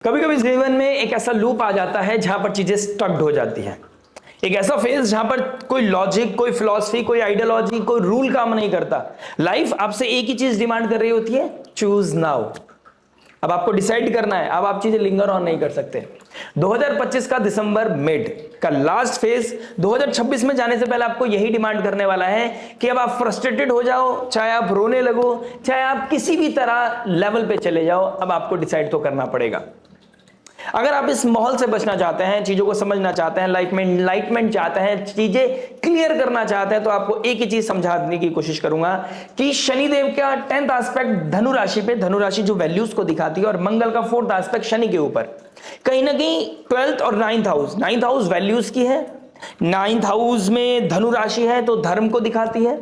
कभी कभी जीवन में एक ऐसा लूप आ जाता है जहां पर चीजें स्टक्ड हो जाती हैं। एक ऐसा फेज जहां पर कोई लॉजिक, कोई फिलॉसफी, कोई आइडियोलॉजी, कोई रूल काम नहीं करता। लाइफ आपसे एक ही चीज डिमांड कर रही होती है, चूज नाउ। अब आपको डिसाइड करना है, अब आप चीजें लिंगर ऑन नहीं कर सकते। 2025 का दिसंबर मिड का लास्ट फेज 2026 में जाने से पहले आपको यही डिमांड करने वाला है कि अब आप फ्रस्ट्रेटेड हो जाओ, चाहे आप रोने लगो, चाहे आप किसी भी तरह लेवल पे चले जाओ, अब आपको डिसाइड तो करना पड़ेगा। अगर आप इस माहौल से बचना चाहते हैं, चीजों को समझना चाहते हैं, लाइफ में एनलाइटमेंट चाहते हैं, चीजें क्लियर करना चाहते हैं, तो आपको एक ही चीज समझाने की कोशिश करूंगा कि शनिदेव का 10th एस्पेक्ट धनु राशि पे, धनु राशि जो वैल्यूज को दिखाती है, और मंगल का 4th एस्पेक्ट शनि के ऊपर कहीं ना कहीं 12th और 9th हाउस वैल्यूज की है। 9th हाउस में धनु राशि है तो धर्म को दिखाती है।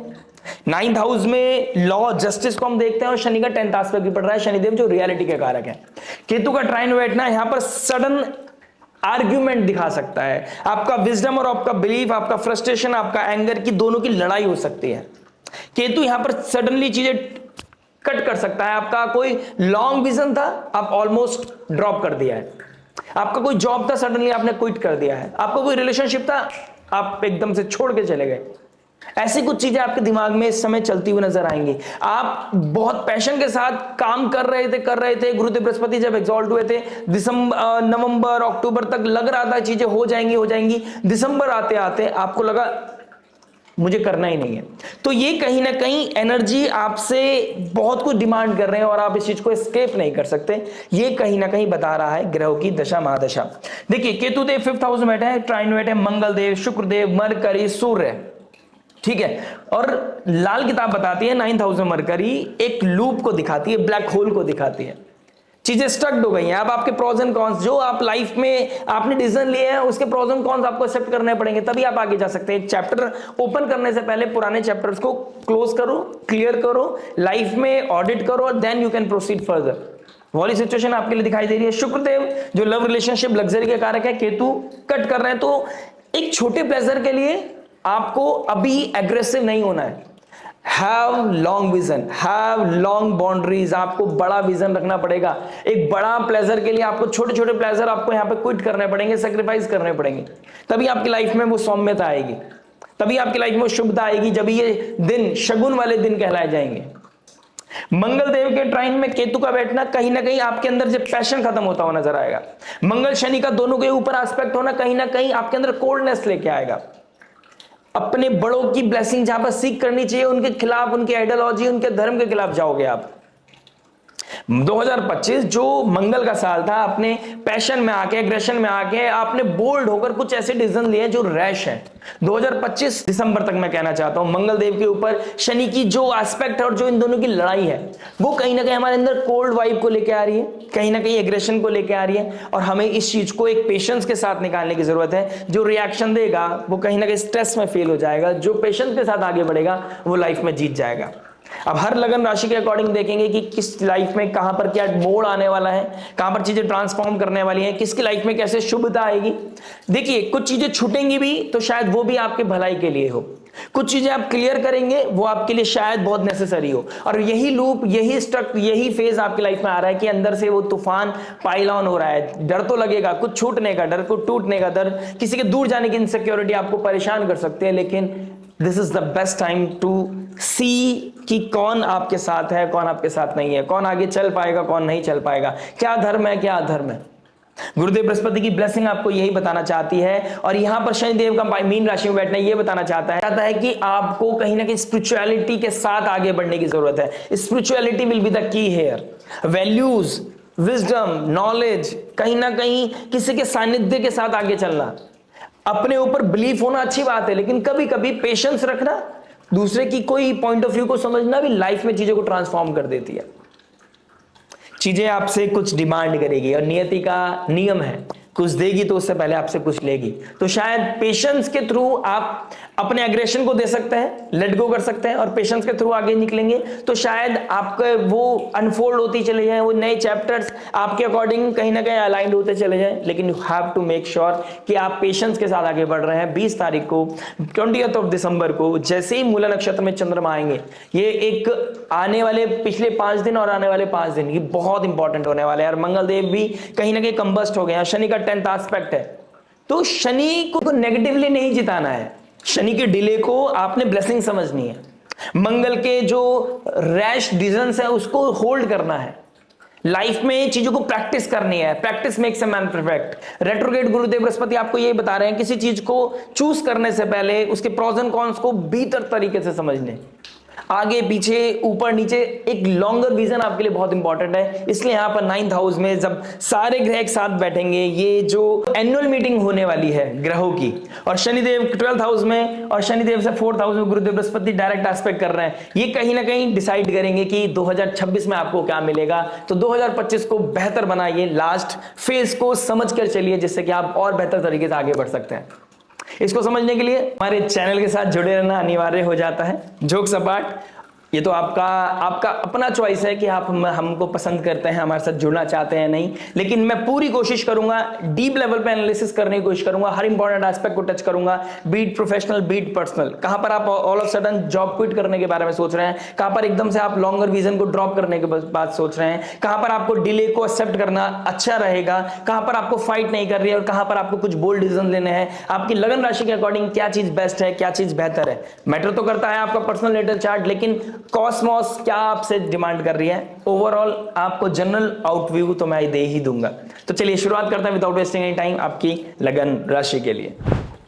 9th हाउस में लॉ जस्टिस को हम देखते हैं, और शनि का 10th एस्पेक्ट भी पड़ रहा है, शनिदेव जो रियलिटी के कारक है। केतु का ट्राइन बैठना यहां पर सडन आर्ग्यूमेंट दिखा सकता है। आपका विजडम और आपका बिलीफ, आपका फ्रस्ट्रेशन, आपका एंगर की दोनों की लड़ाई हो सकती है। केतु यहां पर सडनली चीजें कट कर सकता है। आपका कोई लॉन्ग विजन था, आप ऑलमोस्ट ड्रॉप कर दिया है। आपका कोई जॉब था, सडनली आपने क्विट कर दिया है। आपका कोई रिलेशनशिप था, आप एकदम से छोड़ के चले गए। ऐसी कुछ चीजें आपके दिमाग में इस समय चलती हुई नजर आएंगी। आप बहुत पैशन के साथ काम कर रहे थे। गुरुदेव बृहस्पति जब एग्जॉल्ट हुए थे, दिसंबर, नवंबर, अक्टूबर तक लग रहा था चीजें हो जाएंगी। दिसंबर आते आते आपको लगा मुझे करना ही नहीं है। तो ये कहीं ना कहीं एनर्जी आपसे बहुत कुछ डिमांड कर रहे हैं और आप इस चीज को एस्केप नहीं कर सकते। ये कहीं ना कहीं बता रहा है ग्रहों की दशा महादशा। देखिए, केतु देव 5th हाउस में बैठे हैं, ट्राइन में बैठे हैं, मंगल देव, शुक्र देव, मरकरी, सूर्य, ठीक है। और लाल किताब बताती है 9th हाउस में मरकरी एक लूप को दिखाती है, ब्लैक होल को दिखाती है। चीजें स्टक्ड हो गई हैं। अब आपके प्रोज एंड कॉन्स, जो आप लाइफ में आपने डिसीजन लिए हैं, उसके प्रोज एंड कॉन्स आपको एक्सेप्ट करने पड़ेंगे, तभी आप आगे जा सकते हैं। चैप्टर ओपन करने से पहले पुराने चैप्टर्स को क्लोज करो, क्लियर करो, लाइफ में ऑडिट करो, और then you can proceed further. वाली सिचुएशन आपके लिए दिखाई दे रही है। शुक्रदेव जो लव रिलेशनशिप लग्जरी के कारक है, केतु कट कर रहे हैं। तो एक छोटे प्लेजर के लिए आपको अभी एग्रेसिव नहीं होना है। Have long vision, have long boundaries. आपको बड़ा विजन रखना पड़ेगा। एक बड़ा प्लेजर के लिए आपको छोटे छोटे प्लेजर आपको यहां पे क्विट करने पड़ेंगे, सेक्रीफाइस करने पड़ेंगे, तभी आपकी लाइफ में वो सौम्यता आएगी, तभी आपकी लाइफ में शुभता आएगी, जब ये दिन शगुन वाले दिन कहलाए जाएंगे। मंगल देव के ट्राइन में केतु का बैठना कहीं ना कहीं आपके अंदर जब पैशन खत्म होता हुआ नजर आएगा। मंगल शनि का दोनों के ऊपर एस्पेक्ट होना कहीं ना कहीं आपके अंदर कोल्डनेस लेके आएगा। अपने बड़ों की ब्लेसिंग जहां पर सीख करनी चाहिए, उनके खिलाफ, उनकी आइडियोलॉजी, उनके धर्म के खिलाफ जाओगे आप। 2025 जो मंगल का साल था, अपने पैशन में आके, एग्रेशन में आके आपने बोल्ड होकर कुछ ऐसे डिसीजन लिए जो रैश हैं। 2025 दिसंबर तक मैं कहना चाहता हूं, मंगल देव के ऊपर शनि की जो एस्पेक्ट है और जो इन दोनों की लड़ाई है, वो कहीं ना कहीं हमारे अंदर कोल्ड वाइब को लेके आ रही है, कहीं ना कहीं एग्रेशन को लेके आ रही है, और हमें इस चीज को एक पेशेंस के साथ निकालने की जरूरत है। जो रिएक्शन देगा वो कहीं ना कहीं स्ट्रेस में फेल हो जाएगा, जो पेशेंस के साथ आगे बढ़ेगा वो लाइफ में जीत जाएगा। अब हर लगन राशि के अकॉर्डिंग देखेंगे कि किस लाइफ में कहां पर क्या मोड़ आने वाला है, कहां पर चीजें ट्रांसफॉर्म करने वाली हैं, किसकी लाइफ में कैसे शुभता आएगी। देखिए, कुछ चीजें छूटेंगी भी तो शायद वो भी आपके भलाई के लिए हो, कुछ चीजें आप क्लियर करेंगे वो आपके लिए शायद बहुत नेसेसरी हो। और यही लूप, यही स्ट्रक, यही फेज आपकी लाइफ में आ रहा है कि अंदर से वो तूफान पाइल ऑन हो रहा है। डर तो लगेगा, कुछ छूटने का डर, कुछ टूटने का डर, किसी के दूर जाने की इनसिक्योरिटी आपको परेशान कर सकते हैं। लेकिन this is the best time to see कि कौन आपके साथ है, कौन आपके साथ नहीं है, कौन आगे चल पाएगा, कौन नहीं चल पाएगा, क्या धर्म है, क्या अधर्म है। गुरुदेव बृहस्पति की ब्लेसिंग आपको यही बताना चाहती है। और यहां पर शनिदेव का मीन राशि में बैठना ये बताना चाहता है कि आपको कहीं ना कहीं स्पिरिचुअलिटी के साथ आगे बढ़ने की जरूरत है। Spirituality will be the key here. Values, wisdom, knowledge, कहीं ना कहीं किसी के सानिध्य के साथ आगे चलना। अपने ऊपर बिलीफ होना अच्छी बात है, लेकिन कभी कभी पेशेंस रखना, दूसरे की कोई पॉइंट ऑफ व्यू को समझना भी लाइफ में चीजों को ट्रांसफॉर्म कर देती है। चीजें आपसे कुछ डिमांड करेगी और नियति का नियम है, कुछ देगी तो उससे पहले आपसे कुछ लेगी। तो शायद पेशेंस के थ्रू आप अपने एग्रेशन को दे सकते हैं, लेट गो कर सकते हैं, और पेशेंस के थ्रू आगे निकलेंगे तो शायद आपके वो अनफोल्ड होती चले जाएं, वो नए चैप्टर्स आपके अकॉर्डिंग कहीं ना कहीं अलाइंड होते चले जाएं। लेकिन you have to make sure कि आप पेशेंस के साथ आगे बढ़ रहे हैं। 20 तारीख को 20th दिसंबर को जैसे ही मूला नक्षत्र में चंद्रमा आएंगे, ये एक आने वाले पिछले 5 दिन और आने वाले 5 दिन ये बहुत इंपॉर्टेंट होने वाले हैं। और मंगल देव भी कहीं ना कहीं कंबस्ट हो गए हैं, शनि का 10th एस्पेक्ट है। तो शनि को नेगेटिवली नहीं जिताना है, शनि के डिले को आपने ब्लेसिंग समझनी है। मंगल के जो रैश डिसीजंस है उसको होल्ड करना है। लाइफ में चीजों को प्रैक्टिस करनी है, practice makes a man perfect. Retrograde गुरुदेव बृहस्पति आपको ये बता रहे हैं किसी चीज को चूज करने से पहले उसके प्रोज एंड कॉन्स को बेहतर तरीके से समझ लें। आगे पीछे ऊपर नीचे एक लॉन्गर विजन आपके लिए बहुत इंपॉर्टेंट है। इसलिए यहां पर 9th हाउस में जब सारे ग्रह एक साथ बैठेंगे, ये जो एनुअल मीटिंग होने वाली है ग्रहों की, और शनिदेव 12th हाउस में और शनिदेव से 4th हाउस में गुरुदेव बृहस्पति डायरेक्ट एस्पेक्ट कर रहे हैं, ये कहीं ना कहीं डिसाइड करेंगे कि 2026 में आपको क्या मिलेगा। तो 2025 को बेहतर बनाइए, लास्ट फेज को समझ कर चलिए, जिससे कि आप और बेहतर तरीके से आगे बढ़ सकते हैं। इसको समझने के लिए हमारे चैनल के साथ जुड़े रहना अनिवार्य हो जाता है। जोक सपाट, ये तो आपका अपना चॉइस है कि आप हमको पसंद करते हैं, हमारे साथ जुड़ना चाहते हैं नहीं। लेकिन मैं पूरी कोशिश करूंगा, डीप लेवल पे एनालिसिस करने की कोशिश करूंगा, हर इंपॉर्टेंट एस्पेक्ट को टच करूंगा, बीट प्रोफेशनल बीट पर्सनल। कहां पर आप all of sudden job quit करने के बारे में सोच रहे हैं, कहां पर एकदम से आप लॉन्गर विजन को ड्रॉप करने के बाद सोच रहे हैं, कहां पर आपको डिले को एक्सेप्ट करना अच्छा रहेगा, कहां पर आपको फाइट नहीं कर रही है और कहां पर आपको कुछ बोल्ड डिसीजन लेने हैं। आपकी लगन राशि के अकॉर्डिंग क्या चीज बेस्ट है, क्या चीज बेहतर है, मैटर तो करता है आपका पर्सनल नेटल चार्ट, लेकिन कॉस्मोस क्या आपसे डिमांड कर रही है। ओवरऑल आपको जनरल आउटव्यू तो मैं दे ही दूंगा। तो चलिए शुरुआत करते हैं विदाउट वेस्टिंग एनी टाइम आपकी लगन राशि के लिए।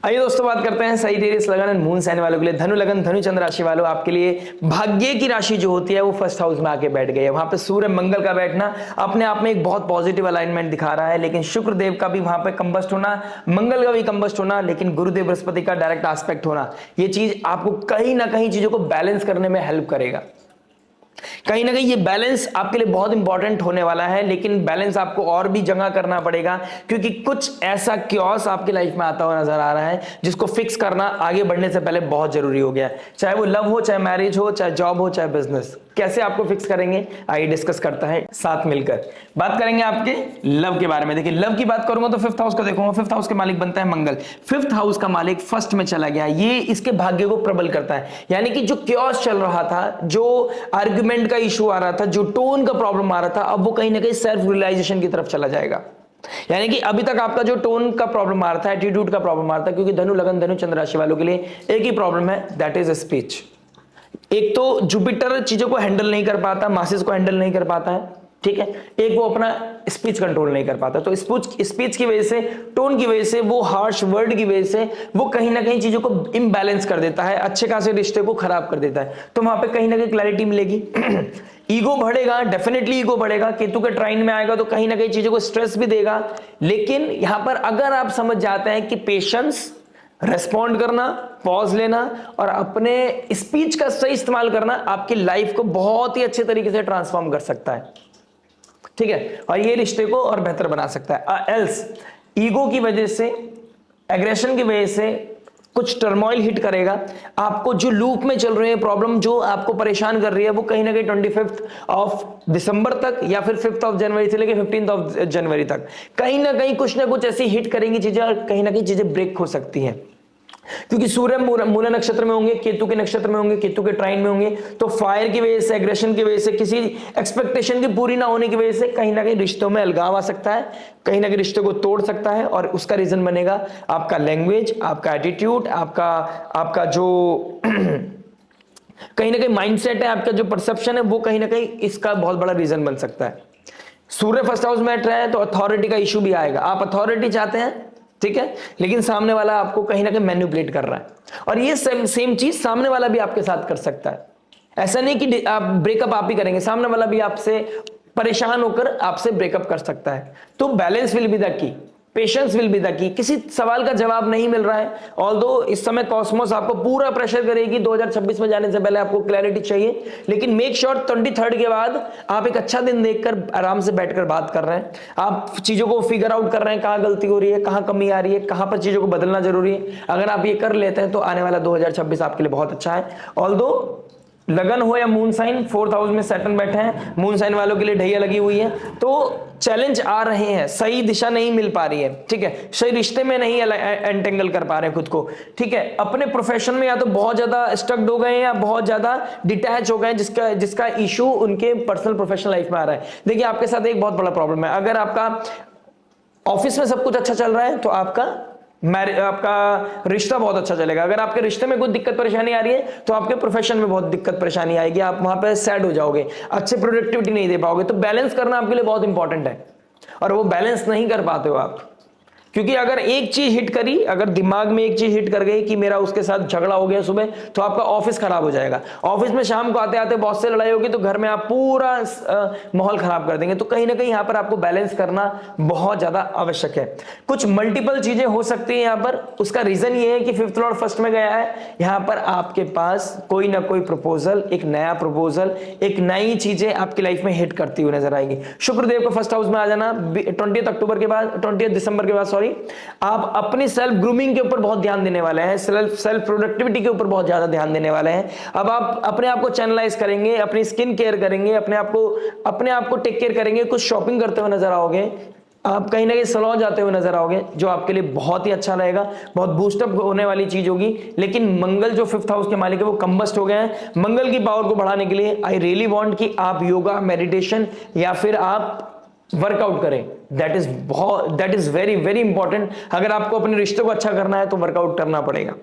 आइए दोस्तों बात करते हैं साइटेरियस लगन एंड मून साइन वालों के लिए। धनु लगन धनु चंद्र राशि वालों, आपके लिए भाग्य की राशि जो होती है वो 1st हाउस में आके बैठ गई है। वहां पे सूर्य मंगल का बैठना अपने आप में एक बहुत पॉजिटिव अलाइनमेंट दिखा रहा है, लेकिन शुक्र देव का भी वहां पे कंबस्ट होना, मंगल का भी कंबस्ट होना, लेकिन गुरुदेव बृहस्पति का डायरेक्ट एस्पेक्ट होना, ये चीज आपको कहीं ना कहीं चीजों को बैलेंस करने में हेल्प करेगा। कहीं ना कहीं ये बैलेंस आपके लिए बहुत इंपॉर्टेंट होने वाला है, लेकिन बैलेंस आपको और भी जगह करना पड़ेगा, क्योंकि कुछ ऐसा क्योस आपकी लाइफ में आता हुआ नजर आ रहा है जिसको फिक्स करना आगे बढ़ने से पहले बहुत जरूरी हो गया है। चाहे वो लव हो, चाहे मैरिज हो, चाहे जॉब हो, चाहे बिजनेस, कैसे आपको फिक्स करेंगे आइए डिस्कस करता है साथ मिलकर। बात करेंगे आपके लव के बारे में। देखिए लव की बात करूंगा तो 5th हाउस का देखूंगा, 5th हाउस का मालिक बनता है मंगल। 5th हाउस का मालिक 1st में चला गया, ये इसके भाग्य को प्रबल करता है। यानी कि जो क्योस चल रहा था, जो आर्ग्यूमेंट का इशू आ रहा था, जो टोन का प्रॉब्लम आ रहा था, अब वो कहीं ना कहीं सेल्फ रियलाइजेशन की तरफ चला जाएगा। यानी कि अभी तक आपका जो टोन का प्रॉब्लम आ रहा था, एटीट्यूड का प्रॉब्लम आ रहा था, क्योंकि धनु लगन धनु चंद्र राशि वालों के लिए एक ही प्रॉब्लम है, दैट इज स्पीच। एक तो जुपिटर चीजों को हैंडल नहीं कर पाता, मासेस को हैंडल नहीं कर पाता है, ठीक है। एक वो अपना स्पीच कंट्रोल नहीं कर पाता, तो स्पीच की वजह से, टोन की वजह से, वो हार्श वर्ड की वजह से वो कहीं ना कहीं चीजों को इम्बैलेंस कर देता है, अच्छे खासे रिश्ते को खराब कर देता है। तो वहां पे कहीं ना कहीं क्लैरिटी मिलेगी। ईगो बढ़ेगा, डेफिनेटली ईगो बढ़ेगा, केतु के ट्राइन में आएगा तो कहीं ना कहीं चीजों को स्ट्रेस भी देगा। लेकिन यहां पर अगर आप समझ जाते हैं कि पेशेंस, रेस्पॉन्ड करना, पॉज लेना और अपने स्पीच का सही इस्तेमाल करना आपकी लाइफ को बहुत ही अच्छे तरीके से ट्रांसफॉर्म कर सकता है, ठीक है, और ये रिश्ते को और बेहतर बना सकता है। एल्स ईगो की वजह से, एग्रेशन की वजह से कुछ टर्मोइल हिट करेगा आपको। जो लूप में चल रहे हैं प्रॉब्लम जो आपको परेशान कर रही है, वो कहीं ना कहीं 25 दिसंबर तक या फिर 5 जनवरी से लेकर 15 जनवरी तक कहीं ना कहीं कुछ ना कुछ ऐसी हिट करेंगी चीजें, और कहीं ना कहीं चीजें ब्रेक हो सकती हैं। क्योंकि सूर्य मूला नक्षत्र में होंगे, केतु के नक्षत्र में होंगे, केतु के ट्राइन में होंगे, तो फायर की वजह से, एग्रेशन की वजह से, किसी एक्सपेक्टेशन की पूरी ना होने की वजह से कहीं ना कहीं रिश्तों में अलगाव आ सकता है, कहीं ना कहीं रिश्तों को तोड़ सकता है। और उसका रीजन बनेगा आपका लैंग्वेज, आपका एटीट्यूड, आपका जो कहीं ना कहीं माइंडसेट है, आपका जो परसेप्शन है, वो कहीं ना कहीं इसका बहुत बड़ा रीजन बन सकता है। सूर्य 1st हाउस में रहा है तो अथॉरिटी का इशू भी आएगा। आप अथॉरिटी चाहते हैं, ठीक है, लेकिन सामने वाला आपको कहीं ना कहीं मैनिपुलेट कर रहा है, और ये सेम चीज सामने वाला भी आपके साथ कर सकता है। ऐसा नहीं कि आप ब्रेकअप आप ही करेंगे, सामने वाला भी आपसे परेशान होकर आपसे ब्रेकअप कर सकता है। तो बैलेंस विल बी द की। पेशेंस विल बी द की। किसी सवाल का जवाब नहीं मिल रहा है, ऑल्दो इस समय कॉस्मोस आपको पूरा प्रेशर करेगी 2026 में जाने से पहले आपको क्लैरिटी चाहिए, लेकिन मेक श्योर 23rd के बाद आप एक अच्छा दिन देखकर आराम से बैठकर बात कर रहे हैं, आप चीजों को फिगर आउट कर रहे हैं, कहां गलती हो रही है, कहां कमी आ रही है, कहां पर चीजों को बदलना जरूरी है। अगर आप ये कर लेते हैं तो आने वाला 2026 आपके लिए बहुत अच्छा है। ऑल्दो लगन हो या मून साइन, 4th हाउस में सैटर्न बैठे हैं, मून साइन वालों के लिए ढैया लगी हुई है, तो चैलेंज आ रहे हैं, सही दिशा नहीं मिल पा रही है, ठीक है, सही रिश्ते में नहीं एंटेंगल कर पा रहे हैं खुद को, ठीक है, अपने प्रोफेशन में या तो बहुत ज्यादा स्टक्ड हो गए हैं या बहुत ज्यादा डिटैच हो गए हैं, जिसका इशू उनके पर्सनल प्रोफेशनल लाइफ में आ रहा है। देखिए आपके साथ एक बहुत बड़ा प्रॉब्लम है, अगर आपका ऑफिस में सब कुछ अच्छा चल रहा है तो आपका रिश्ता बहुत अच्छा चलेगा। अगर आपके रिश्ते में कुछ दिक्कत परेशानी आ रही है तो आपके प्रोफेशन में बहुत दिक्कत परेशानी आएगी, आप वहां पे सैड हो जाओगे, अच्छे प्रोडक्टिविटी नहीं दे पाओगे। तो बैलेंस करना आपके लिए बहुत इंपॉर्टेंट है, और वो बैलेंस नहीं कर पाते हो आप, क्योंकि अगर एक चीज हिट करी, अगर दिमाग में एक चीज हिट कर गई कि मेरा उसके साथ झगड़ा हो गया सुबह, तो आपका ऑफिस खराब हो जाएगा। ऑफिस में शाम को आते आते बॉस से लड़ाई होगी तो घर में आप पूरा माहौल खराब कर देंगे। तो कहीं ना कहीं यहां पर आपको बैलेंस करना बहुत ज्यादा आवश्यक है। कुछ मल्टीपल चीजें हो सकती है यहां पर, उसका रीजन ये है कि 5th लॉर्ड फर्स्ट में गया है, यहां पर आपके पास कोई ना कोई प्रपोजल, एक नया प्रपोजल, एक नई चीजें आपकी लाइफ में हिट करती हुई नजर आएंगी। शुक्रदेव को फर्स्ट हाउस में आ जाना 20 अक्टूबर के बाद, 20 दिसंबर के बाद आप अपनी सेल्फ ग्रूमिंग के ऊपर बहुत ध्यान देने वाले हैं, सेल्फ प्रोडक्टिविटी के ऊपर बहुत ज्यादा ध्यान देने वाले हैं। अब आप अपने आप को चैनलाइज करेंगे, अपनी स्किन केयर करेंगे, अपने आप को टेक केयर करेंगे, कुछ शॉपिंग करते हुए नजर आओगे, आप कहीं ना कहीं सैलून जाते हुए नजर आओगे, जो आपके लिए बहुत ही अच्छा रहेगा, बहुत बूस्टअप होने वाली चीज होगी। लेकिन मंगल जो 5th हाउस के मालिक है वो कंबस्ट हो गए हैं। मंगल की पावर को बढ़ाने के लिए आई रियली वांट कि आप योगा, मेडिटेशन या फिर आप वर्कआउट करें। That is very very important. अगर आपको अपने रिश्ते को अच्छा करना है तो वर्कआउट करना पड़ेगा,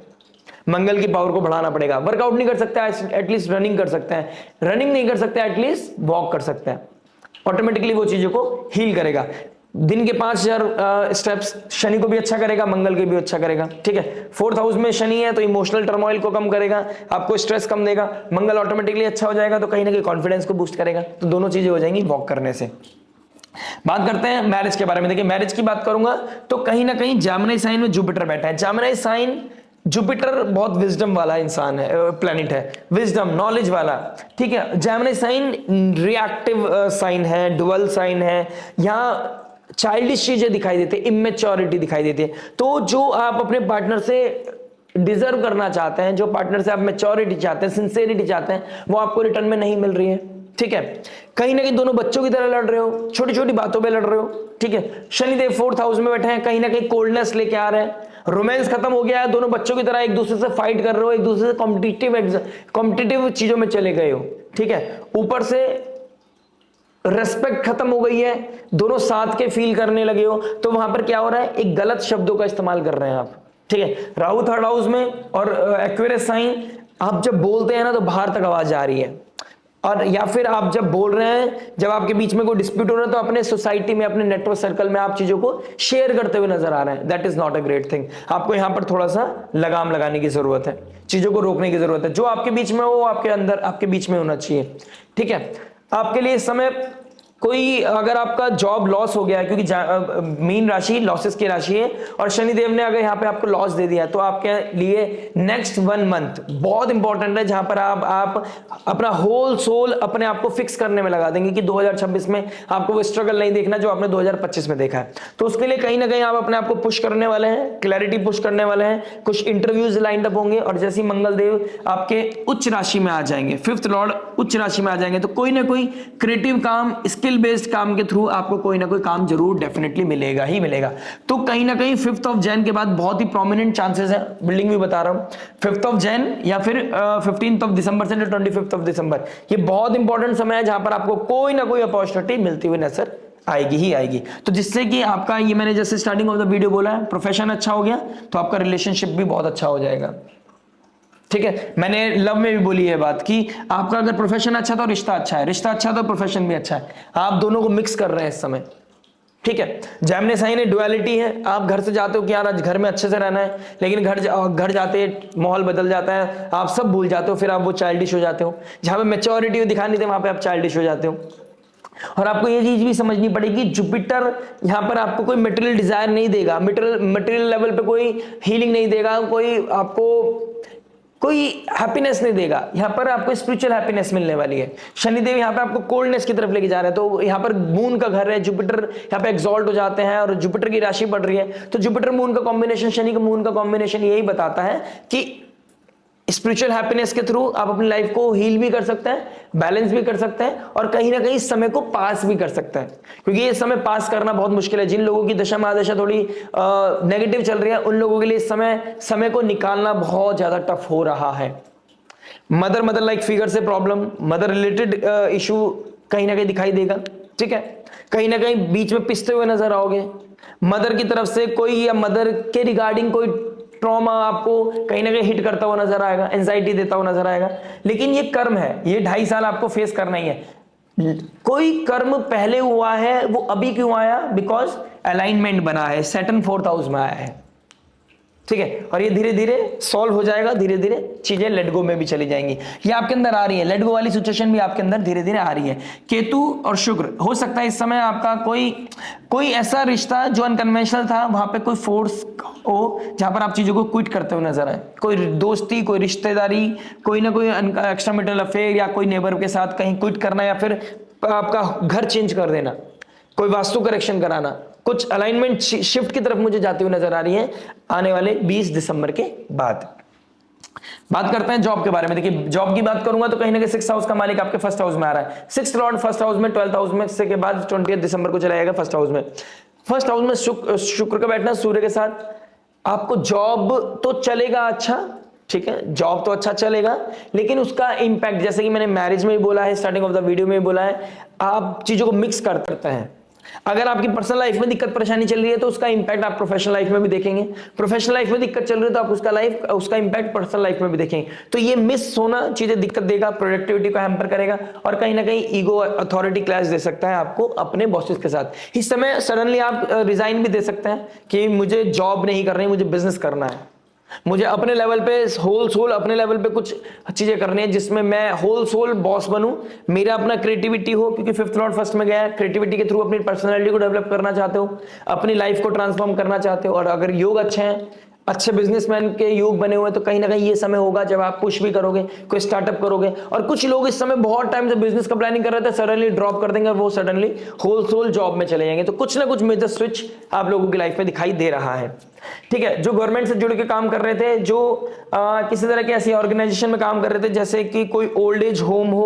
मंगल की पावर को बढ़ाना पड़ेगा। वर्कआउट नहीं कर सकता है एटलीस्ट रनिंग कर सकते हैं, रनिंग नहीं कर सकते एटलीस्ट वॉक कर सकते हैं, ऑटोमेटिकली वो चीजों को हील करेगा। दिन के 5000 स्टेप्स शनि को भी अच्छा करेगा, मंगल के भी अच्छा करेगा, ठीक है। 4th हाउस में शनि है तो इमोशनल टर्मोइल को कम करेगा, आपको स्ट्रेस कम देगा। मंगल ऑटोमेटिकली अच्छा हो जाएगा तो कहीं ना कहीं कॉन्फिडेंस को बूस्ट करेगा। तो दोनों चीजें हो जाएंगी वॉक करने से। बात करते हैं मैरिज के बारे में। देखिए मैरिज की बात करूंगा तो कहीं ना कहीं जेमिनी साइन में जुपिटर बैठा है। जेमिनी साइन, जुपिटर बहुत विजडम वाला इंसान है, प्लेनेट है, विजडम नॉलेज वाला, ठीक है। जेमिनी साइन रिएक्टिव साइन है, डुअल साइन है, यहाँ चाइल्डिश चीजें दिखाई देती है, इमेच्योरिटी दिखाई देती है। तो जो आप अपने पार्टनर से डिजर्व करना चाहते हैं, जो पार्टनर से आप मैच्योरिटी चाहते हैं, सिंसेरिटी चाहते हैं, वो आपको रिटर्न में नहीं मिल रही है, ठीक है। कहीं ना कहीं दोनों बच्चों की तरह लड़ रहे हो, छोटी छोटी बातों पे लड़ रहे हो, ठीक है। शनिदेव 4th हाउस में बैठे हैं, कहीं ना कहीं कोल्डनेस लेके आ रहे हैं, रोमांस खत्म हो गया है, दोनों बच्चों की तरह एक दूसरे से फाइट कर रहे हो, एक दूसरे से कॉम्पिटिटिव चीजों में चले गए हो, ठीक है। ऊपर से रेस्पेक्ट खत्म हो गई है, दोनों साथ के फील करने लगे हो। तो वहां पर क्या हो रहा है, एक गलत शब्दों का इस्तेमाल कर रहे हैं आप, ठीक है। राहु 3rd हाउस में और एक्वेरियस साइन, आप जब बोलते हैं ना तो बाहर तक आवाज आ रही है, और या फिर आप जब बोल रहे हैं, जब आपके बीच में कोई डिस्प्यूट हो रहा है तो अपने सोसाइटी में, अपने नेटवर्क सर्कल में आप चीजों को शेयर करते हुए नजर आ रहे हैं। That is not a great thing. आपको यहां पर थोड़ा सा लगाम लगाने की जरूरत है, चीजों को रोकने की जरूरत है। जो आपके बीच में हो वो आपके अंदर, आपके बीच में होना चाहिए, ठीक है। आपके लिए इस समय कोई, अगर आपका जॉब लॉस हो गया है, क्योंकि मीन राशि लॉसेस की राशि है, और शनिदेव ने अगर यहाँ पे आपको लॉस दे दिया है, तो आपके लिए नेक्स्ट 1 मंथ बहुत इंपॉर्टेंट है, जहां पर आप अपना होल सोल अपने आप को फिक्स करने में लगा देंगे कि 2026 में आपको वो स्ट्रगल नहीं देखना जो आपने 2025 में देखा है। तो उसके लिए कहीं ना कहीं आप अपने आप को पुश करने वाले हैं, क्लैरिटी पुश करने वाले हैं, कुछ इंटरव्यूज लाइंड अप होंगे, और जैसे ही मंगल देव आपके उच्च राशि में आ जाएंगे, 5th लॉर्ड उच्च राशि में आ जाएंगे, तो कोई ना कोई क्रिएटिव काम, स्किल बेस्ड काम के थ्रू आपको कोई ना कोई काम जरूर डेफिनेटली मिलेगा ही मिलेगा। तो कहीं ना कहीं 5th ऑफ जैन के बाद बहुत ही प्रोमिनेंट चांसेस है, बिल्डिंग भी बता रहा हूं, 5th ऑफ जैन या फिर 15th ऑफ दिसंबर से 25th ऑफ दिसंबर, ये बहुत इंपॉर्टेंट समय है जहां पर आपको कोई ना कोई अपॉर्चुनिटी मिलती हुई नजर आएगी ही आएगी। तो जिससे कि आपका, ये मैंने जैसे स्टार्टिंग ऑफ द वीडियो बोला है, प्रोफेशन अच्छा हो गया तो आपका रिलेशनशिप भी बहुत अच्छा हो जाएगा, ठीक है। मैंने लव में भी बोली है बात कि आपका अगर प्रोफेशन अच्छा तो रिश्ता अच्छा है, रिश्ता अच्छा तो प्रोफेशन भी अच्छा है, आप दोनों को मिक्स कर रहे हैं इस समय, ठीक है। जेमिनी साइन है, डुअलिटी है। आप घर से जाते हो कि यार आज घर में अच्छे से रहना है, लेकिन घर जाते माहौल बदल जाता है, आप सब भूल जाते हो, फिर आप वो चाइल्डिश हो जाते हो। जहां पे मैच्योरिटी दिखानी थी वहां पे आप चाइल्डिश हो जाते हो। और आपको ये चीज भी समझनी पड़ेगी, जुपिटर यहां पर आपको कोई मटेरियल डिजायर नहीं देगा, मटेरियल लेवल पे कोई हीलिंग नहीं देगा, कोई आपको कोई हैप्पीनेस नहीं देगा। यहां पर आपको स्पिरिचुअल हैप्पीनेस मिलने वाली है। शनिदेव यहां पे आपको कोल्डनेस की तरफ लेके जा रहे हैं, तो यहां पर मून का घर है, जुपिटर यहां पे एक्सॉल्ट हो जाते हैं और जुपिटर की राशि बढ़ रही है, तो जुपिटर मून का कॉम्बिनेशन, शनि का मून का कॉम्बिनेशन यही बताता है कि स्पिरिचुअल हैप्पीनेस के थ्रू आप अपनी लाइफ को हील भी कर सकते हैं, बैलेंस भी कर सकते हैं और कहीं ना कहीं इस समय को पास भी कर सकते हैं, क्योंकि ये समय पास करना बहुत मुश्किल है। जिन लोगों की दशा महादशा थोड़ी नेगेटिव चल रही है, उन लोगों के लिए इस समय को निकालना बहुत ज्यादा टफ हो रहा है। मदर लाइक फिगर से प्रॉब्लम, मदर रिलेटेड इशू कहीं ना कहीं दिखाई देगा, ठीक है। कहीं ना कहीं बीच में पिसते हुए नजर आओगे, मदर की तरफ से कोई या मदर के रिगार्डिंग कोई ट्रॉमा आपको कहीं ना कहीं हिट करता हुआ नजर आएगा, एंजाइटी देता हुआ नजर आएगा। लेकिन ये कर्म है, ये 2.5 साल आपको फेस करना ही है। कोई कर्म पहले हुआ है, वो अभी क्यों आया? बिकॉज अलाइनमेंट बना है, सैटर्न 4th हाउस में आया है, ठीक है। और ये धीरे धीरे सॉल्व हो जाएगा, धीरे धीरे चीजें लेट गो में भी चली जाएंगी। ये आपके अंदर आ रही है, लेट गो वाली सिचुएशन भी आपके अंदर धीरे धीरे आ रही है। केतु और शुक्र, हो सकता है इस समय आपका कोई ऐसा रिश्ता जो अनकन्वेंशनल था, वहां पे कोई फोर्स हो जहां पर आप चीजों को क्विट करते हुए नजर आए। कोई दोस्ती, कोई रिश्तेदारी, कोई ना कोई एक्स्ट्रा मैरिटल अफेयर या कोई नेबर के साथ कहीं क्विट करना, या फिर आपका घर चेंज कर देना, कोई वास्तु करेक्शन कराना, कुछ अलाइनमेंट शिफ्ट की तरफ मुझे जाती हुई नजर आ रही है आने वाले 20 दिसंबर के बाद। बात करते हैं जॉब के बारे में। देखिए, जॉब की बात करूंगा तो कहीं ना कहीं 6th हाउस का मालिक आपके 1st हाउस में आ रहा है। 6th लॉर्ड 1st हाउस में, 12th हाउस में, इससे के बाद 20 दिसंबर को चला जाएगा 1st हाउस में। 1st हाउस में शुक्र का बैठना सूर्य के साथ, आपको जॉब तो चलेगा अच्छा, ठीक है, जॉब तो अच्छा चलेगा, लेकिन उसका इंपैक्ट, जैसे कि मैंने मैरिज में भी बोला है, स्टार्टिंग ऑफ द वीडियो में भी बोला है, आप चीजों को मिक्स करते हैं। अगर आपकी पर्सनल लाइफ में दिक्कत परेशानी चल रही है तो उसका इंपैक्ट आप प्रोफेशनल लाइफ में भी देखेंगे, प्रोफेशनल लाइफ में दिक्कत चल रही है तो आप उसका इंपैक्ट पर्सनल लाइफ में भी देखेंगे। तो ये मिस होना चीजें दिक्कत देगा, प्रोडक्टिविटी को हैम्पर करेगा और कहीं ना कहीं ईगो अथॉरिटी क्लैश दे सकता है आपको अपने बॉसेस के साथ। इस समय सडनली आप रिजाइन भी दे सकते हैं कि मुझे जॉब नहीं करनी, मुझे बिजनेस करना है, मुझे अपने लेवल पे होल सोल अपने लेवल पे कुछ चीजें करनी है जिसमें मैं होल सोल बॉस बनूं, मेरा अपना क्रिएटिविटी हो, क्योंकि 5th लॉर्ड 1st में गया है। क्रिएटिविटी के थ्रू अपनी पर्सनालिटी को डेवलप करना चाहते हो, अपनी लाइफ को ट्रांसफॉर्म करना चाहते हो, और अगर योग अच्छे हैं, अच्छे बिजनेसमैन के योग बने हुए, तो कहीं ना कहीं ये समय होगा जब आप पुश भी करोगे, कोई स्टार्टअप करोगे। और कुछ लोग इस समय बहुत टाइम से बिजनेस का प्लानिंग कर रहे थे, सडनली ड्रॉप कर देंगे और वो सडनली होल सोल जॉब में चले जाएंगे। तो कुछ ना कुछ मेजर स्विच आप लोगों की लाइफ में दिखाई दे रहा है, ठीक है। जो गवर्नमेंट से जुड़ के काम कर रहे थे, जो किसी तरह की ऐसी ऑर्गेनाइजेशन में काम कर रहे थे, जैसे कि कोई ओल्ड एज होम हो,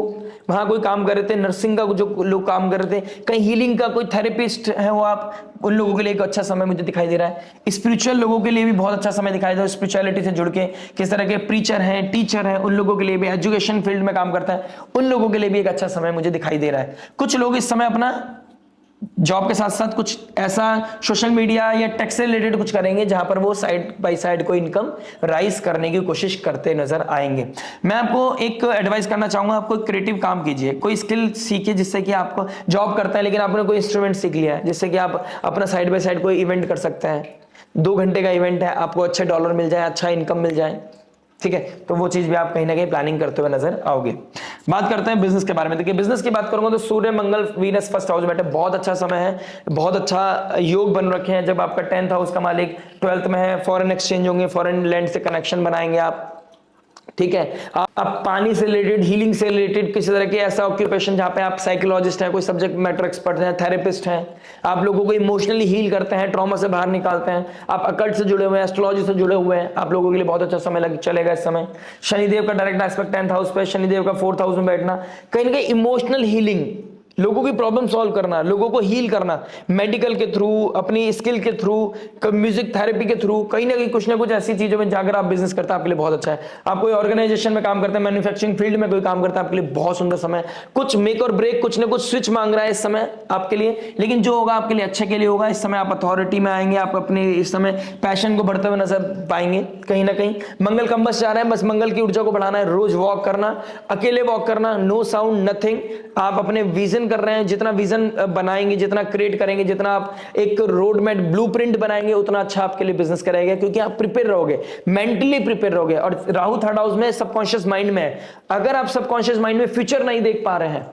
वहां कोई काम कर रहे थे, नर्सिंग का जो लोग काम कर रहे थे, कहीं हीलिंग का कोई थेरेपिस्ट है वो आप, उन लोगों के लिए एक अच्छा समय मुझे दिखाई दे रहा है। स्पिरिचुअल लोगों के लिए भी बहुत अच्छा समय दिखाई दे रहा है, स्पिरिचुअलिटी से जुड़ के किस तरह के प्रीचर हैं, टीचर हैं, उन लोगों के लिए भी, एजुकेशन फील्ड में काम करता है, उन लोगों के लिए भी एक अच्छा समय मुझे दिखाई दे रहा है। कुछ लोग इस समय अपना जॉब के साथ साथ कुछ ऐसा सोशल मीडिया या टेक से रिलेटेड कुछ करेंगे जहां पर वो साइड बाय साइड कोई इनकम राइज करने की कोशिश करते नजर आएंगे। मैं आपको एक एडवाइस करना चाहूंगा, आप कोई क्रिएटिव काम कीजिए, कोई स्किल सीखिए जिससे कि आपको जॉब करता है लेकिन आपने कोई इंस्ट्रूमेंट सीख लिया है जिससे कि आप अपना साइड बाय साइड कोई इवेंट कर सकते हैं। 2 घंटे का इवेंट है, आपको अच्छे डॉलर मिल जाए, अच्छा इनकम मिल जाए, ठीक है, तो वो चीज भी आप कहीं ना कहीं प्लानिंग करते हुए नजर आओगे। बात करते हैं बिजनेस के बारे में। देखिए, बिजनेस की बात करूंगा तो सूर्य मंगल वीनस 1st हाउस में बैठे, बहुत अच्छा समय है, बहुत अच्छा योग बन रखे हैं। जब आपका 10th हाउस का मालिक 12th में है, फॉरेन एक्सचेंज होंगे, फॉरेन लैंड से कनेक्शन बनाएंगे आप, ठीक है। आप पानी से रिलेटेड, हीलिंग से रिलेटेड किसी तरह के ऐसा ऑक्यूपेशन जहां पे आप साइकोलॉजिस्ट हैं, कोई सब्जेक्ट मैटर एक्सपर्ट हैं, थेरेपिस्ट हैं, आप लोगों को इमोशनली हील करते हैं, ट्रॉमा से बाहर निकालते हैं, आप अकल्ट से जुड़े हुए हैं, एस्ट्रोलॉजी से जुड़े हुए हैं, आप लोगों के लिए बहुत अच्छा समय चलेगा इस समय। शनिदेव का डायरेक्ट एस्पेक्ट 10th हाउस पे, शनिदेव का 4th हाउस में बैठना, कहीं ना कहीं इमोशनल हीलिंग, लोगों की प्रॉब्लम सॉल्व करना, लोगों को हील करना, मेडिकल के थ्रू, अपनी स्किल के थ्रू, म्यूजिक थेरेपी के थ्रू, कहीं ना कहीं कुछ ना कुछ ऐसी चीजों में जाकर आप बिजनेस करते हैं, आपके लिए बहुत अच्छा है। आप कोई ऑर्गेनाइजेशन में काम करते हैं, मैन्युफैक्चरिंग फील्ड में कोई काम करता है, आपके लिए बहुत सुंदर समय। कुछ मेक और ब्रेक, कुछ ना कुछ स्विच मांग रहा है इस समय आपके लिए, लेकिन जो होगा आपके लिए अच्छे के लिए होगा। इस समय आप अथॉरिटी में आएंगे, आप अपने इस समय पैशन को बढ़ते हुए नजर पाएंगे। कहीं ना कहीं मंगल कंबस जा रहे हैं, बस मंगल की ऊर्जा को बढ़ाना है, रोज वॉक करना, अकेले वॉक करना, नो साउंड, नथिंग। आप अपने विजन कर रहे हैं, जितना विजन बनाएंगे, जितना क्रिएट करेंगे, जितना आप एक रोड मैप ब्लूप्रिंट बनाएंगे, उतना अच्छा आपके लिए बिजनेस करेगा, क्योंकि आप प्रिपेयर रहोगे, मेंटली प्रिपेयर रहोगे। और राहु 3rd हाउस में सबकॉन्शियस माइंड में है, अगर आप सबकॉन्शियस माइंड में फ्यूचर नहीं देख पा रहे हैं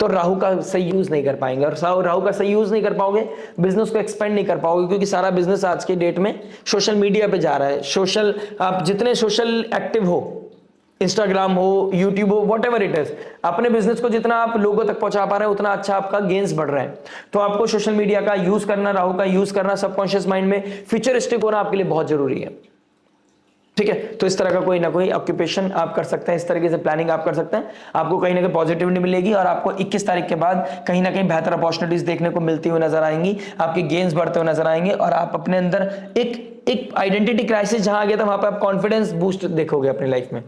तो राहु का सही यूज नहीं कर पाएंगे, और राहु का सही यूज नहीं कर पाओगे, बिजनेस को एक्सपेंड नहीं कर पाओगे, क्योंकि सारा बिजनेस आज के डेट में सोशल मीडिया पे जा रहा है। सोशल, आप जितने सोशल एक्टिव हो, इंस्टाग्राम हो, यूट्यूब हो, वॉट एवर इट इज, अपने बिजनेस को जितना आप लोगों तक पहुंचा पा रहे हैं उतना अच्छा आपका गेन्स बढ़ रहा है। तो आपको सोशल मीडिया का यूज करना, राहु का यूज करना, सबकॉन्शियस माइंड में फ्यूचरिस्टिक होना आपके लिए बहुत जरूरी है। ठीक है, तो इस तरह का कोई ना कोई ऑक्यूपेशन आप कर सकते हैं, इस तरीके से प्लानिंग आप कर सकते हैं, आपको कहीं ना कहीं पॉजिटिविटी मिलेगी, और आपको 21 तारीख के बाद कहीं ना कहीं बेहतर अपॉर्चुनिटीज देखने को मिलती हुई नजर आएंगी, आपके गेन्स बढ़ते हुए नजर आएंगे, और आप अपने अंदर एक आइडेंटिटी क्राइसिस जहां आ गया था वहां पे आप कॉन्फिडेंस बूस्ट देखोगे अपनी लाइफ में।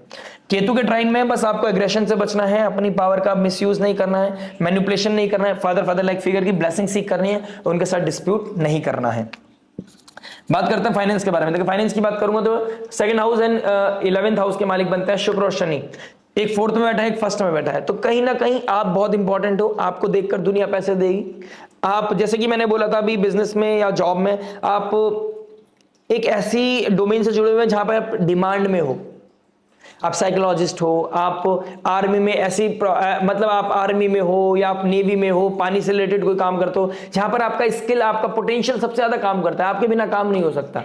केतु के ट्राइन में बस आपको एग्रेशन से बचना है, अपनी पावर का मिसयूज नहीं करना है, मैनिपुलेशन नहीं करना है, फादर लाइक फिगर की ब्लेसिंग सीख करनी है, उनके साथ डिस्प्यूट नहीं करना है। बात करते हैं फाइनेंस के बारे में। देखिए फाइनेंस की बात करूंगा तो second house and 11th house के मालिक बनते हैं शुक्र और शनि, एक 4th में बैठा है, एक 1st में बैठा है, तो कहीं ना कहीं आप बहुत इंपॉर्टेंट हो, आपको देखकर दुनिया पैसे देगी। आप, जैसे कि मैंने बोला था अभी, बिजनेस में या जॉब में आप एक ऐसी डोमेन से जुड़े हुए हैं जहां पर आप डिमांड में हो, आप साइकोलॉजिस्ट हो, आप आर्मी में ऐसी मतलब आप आर्मी में हो या आप नेवी में हो, पानी से रिलेटेड कोई काम करते हो, जहां पर आपका स्किल, आपका पोटेंशियल सबसे ज्यादा काम करता है, आपके बिना काम नहीं हो सकता।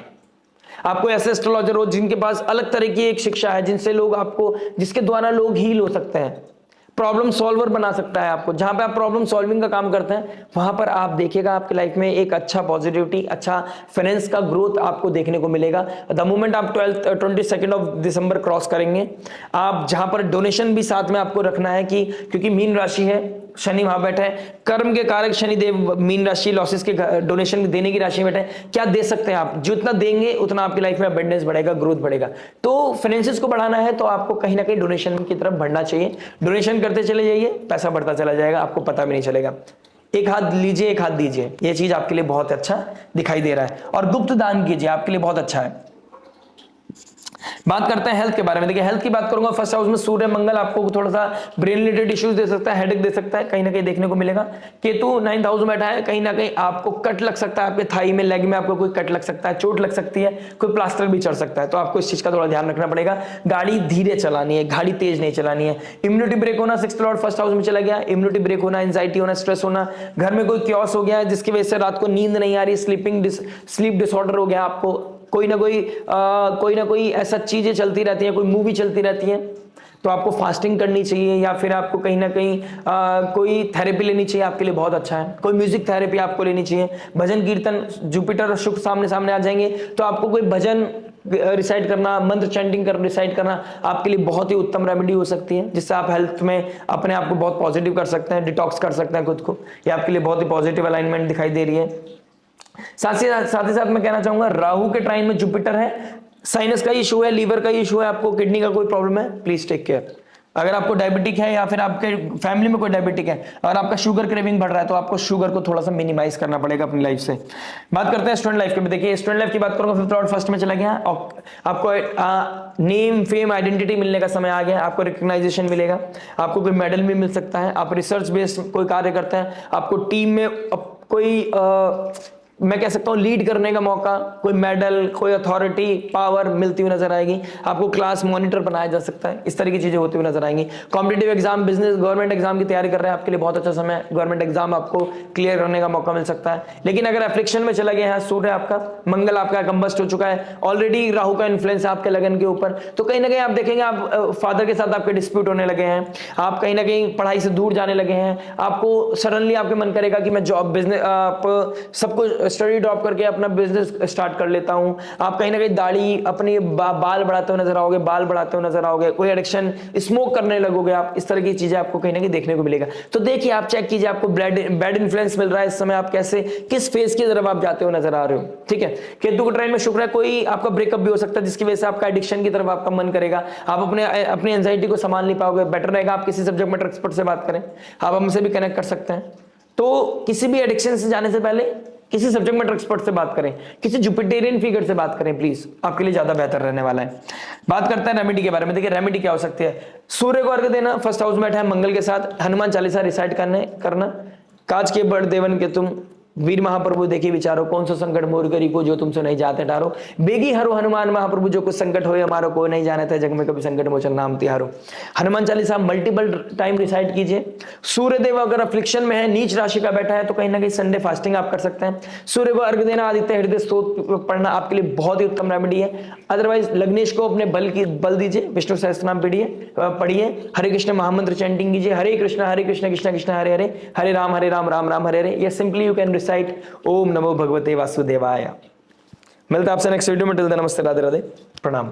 आपको ऐसे एस्ट्रोलॉजर हो जिनके पास अलग तरह की एक शिक्षा है, जिनसे लोग आपको, जिसके द्वारा लोग हील हो सकते हैं, प्रॉब्लम सॉल्वर बना सकता है आपको। जहां पे आप प्रॉब्लम सॉल्विंग का काम करते हैं वहां पर आप देखिएगा आपकी लाइफ में एक अच्छा पॉजिटिविटी, अच्छा फाइनेंस का ग्रोथ आपको देखने को मिलेगा। द मोमेंट आप 22 ऑफ दिसंबर क्रॉस करेंगे, आप जहां पर डोनेशन भी साथ में आपको रखना है, कि क्योंकि मीन राशि है, शनि वहां बैठे हैं, कर्म के कारक शनिदेव मीन राशि, लॉसेस के डोनेशन देने की राशि में बैठे हैं। क्या दे सकते हैं आप, जितना देंगे उतना आपकी लाइफ में अबंडेंस बढ़ेगा, ग्रोथ बढ़ेगा। तो फाइनेंसेस को बढ़ाना है तो आपको कहीं ना कहीं डोनेशन की तरफ बढ़ना चाहिए। डोनेशन करते चले जाइए, पैसा बढ़ता चला जाएगा, आपको पता भी नहीं चलेगा। एक हाथ लीजिए, एक हाथ दीजिए, ये चीज आपके लिए बहुत अच्छा दिखाई दे रहा है। और गुप्त दान कीजिए, आपके लिए बहुत अच्छा है। बात करते हैं हेल्थ के बारे में। देखिए हेल्थ की बात करूंगा, 1st हाउस में सूर्य मंगल आपको थोड़ा सा ब्रेन रिलेटेड इश्यूज दे सकता है, हेडेक दे सकता है, कहीं ना कहीं देखने को मिलेगा। केतु 9th हाउस में बैठा है, कहीं ना कहीं आपको कट लग सकता है, आपके थाई में, लेग में आपको कोई कट लग सकता है, चोट लग सकती है, कोई प्लास्टर भी चढ़ सकता है, तो आपको इस चीज का थोड़ा ध्यान रखना पड़ेगा। गाड़ी धीरे चलानी है, गाड़ी तेज नहीं चलानी है। इम्यूनिटी ब्रेक होना, 6th लॉर्ड 1st हाउस में चला गया, इम्यूनिटी ब्रेक होना, एंजाइटी होना, स्ट्रेस होना, घर में कोई क्योस हो गया है जिसकी वजह से रात को नींद नहीं आ रही, स्लीप डिसऑर्डर हो गया आपको, कोई ना कोई ऐसा चीजें चलती रहती हैं, कोई मूवी चलती रहती है, तो आपको फास्टिंग करनी चाहिए, या फिर आपको कहीं ना कहीं कोई थेरेपी लेनी चाहिए, आपके लिए बहुत अच्छा है। कोई म्यूजिक थेरेपी आपको लेनी चाहिए, भजन कीर्तन, जुपिटर और शुक्र सामने सामने आ जाएंगे, तो आपको कोई भजन रिसाइट करना, मंत्र चैंटिंग कर रिसाइट करना आपके लिए बहुत ही उत्तम रेमेडी हो सकती है, जिससे आप हेल्थ में अपने आप को बहुत पॉजिटिव कर सकते हैं, डिटॉक्स कर सकते हैं खुद को। ये आपके लिए बहुत ही पॉजिटिव अलाइनमेंट दिखाई दे रही है। साथ ही साथ मैं कहना चाहूंगा, राहु के ट्राइन में जुपिटर है, साइनस का इशू है, लीवर का इशू है, आपको किडनी का कोई प्रॉब्लम है, प्लीज टेक केयर। अगर आपको डायबिटिक है या फिर आपके फैमिली में कोई डायबिटिक है, अगर आपका शुगर क्रेविंग बढ़ रहा है, तो आपको शुगर को थोड़ा सा मिनिमाइज करना पड़ेगा अपनी लाइफ से। बात करते हैं स्टूडेंट लाइफ के। देखिए स्टूडेंट लाइफ की बात करूंगा, 5th लॉर्ड 1st में चला गया, और आपको नेम फेम आइडेंटिटी मिलने का समय आ गया, आपको रिकग्नाइजेशन मिलेगा, आपको कोई मेडल भी मिल सकता है, आप रिसर्च बेस्ड कोई कार्य करते हैं, आपको टीम में कोई मैं कह सकता हूं लीड करने का मौका, कोई मेडल, कोई अथॉरिटी, पावर मिलती हुई नजर आएगी, आपको क्लास मॉनिटर बनाया जा सकता है, इस तरह की चीजें होती हुई नजर आएंगी। Competitive exam, business, government exam की तैयारी कर रहे हैं, आपके लिए बहुत अच्छा समय है, गवर्नमेंट एग्जाम आपको क्लियर करने का मौका मिल सकता है। लेकिन अगर एफ्लिक्शन में चला गया है, सूर्य आपका, मंगल आपका कंबस्ट हो चुका है, ऑलरेडी राहु का इन्फ्लुएंस आपके लगन के ऊपर, तो कहीं ना कहीं आप देखेंगे आप फादर के साथ आपके डिस्प्यूट होने लगे हैं, आप कहीं ना कहीं पढ़ाई से दूर जाने लगे हैं, आपको सडनली आपके मन करेगा कि मैं जॉब, बिजनेस, आप सबको स्टडी ड्रॉप करके अपना बिजनेस स्टार्ट कर लेता हूं। आप कहीं ना कहीं दाढ़ी, अपनी बाल बढ़ाते हुए नजर आओगे, बाल बढ़ाते हुए नजर आओगे, कोई एडिक्शन, स्मोक करने लगोगे आप, इस तरह की चीजें आपको कहीं ना कहीं देखने को मिलेगा। तो देखिए आप चेक कीजिए, आपको बैड इन्फ्लुएंस मिल रहा है इस समय, आप कैसे, किस फेज की तरफ आप जाते हो नजर आ रहे हो। ठीक है, केतु के ट्राइन में शुक्र है, कोई आपका ब्रेकअप भी हो सकता है जिसकी वजह से आपका एडिक्शन की तरफ आपका मन करेगा, आप अपनी एंजाइटी को संभाल नहीं पाओगे। बेटर रहेगा आप किसी सब्जेक्ट मैटर एक्सपर्ट से बात करें, आप हमसे भी कनेक्ट कर सकते हैं। तो किसी भी एडिक्शन से जाने से पहले किसी सब्जेक्ट मैटर एक्सपर्ट से बात करें, किसी जुपिटेरियन फिगर से बात करें, प्लीज, आपके लिए ज्यादा बेहतर रहने वाला है। बात करते हैं रेमेडी के बारे में। देखिए रेमेडी क्या हो सकती है, सूर्य को अर्घ्य देना, 1st हाउस में बैठा है मंगल के साथ, हनुमान चालीसा रिसाइट करना, काज के बड़ देवन के तुम, वीर महाप्रभु देखी विचारो, कौन सा संकट मोर करी को जो तुमसे नहीं जाते टारो। बेगी हरो हनुमान महाप्रभु, जो कुछ संकट हो हमारो कोई नहीं जाने थे, जग में कभी संकट मोचन नाम तिहारो। Hanuman Chalisa multiple time recite कीजिए। सूर्यदेव अगर अफ्लिक्शन में है, नीच राशि का बैठा है, तो कहीं ना कहीं संडे फास्टिंग आप कर सकते हैं। सूर्य को अर्घ देना, आदित्य हृदय स्तोत्र पढ़ना आपके लिए बहुत ही उत्तम रेमेडी है। अदरवाइज लग्नेश को अपने बल दीजिए, विष्णु सहस्त्रनाम पढ़िए, हरे कृष्ण महामंत्र चैंटिंग कीजिए, हरे कृष्ण कृष्ण कृष्ण हरे हरे, हरे राम राम राम हरे हरे। या सिंपली यू कैन रिसाइट ओम नमो भगवते वासुदेवाय। मिलता है आपसे नेक्स्ट वीडियो में। टिल देन नमस्ते, राधे राधे, प्रणाम।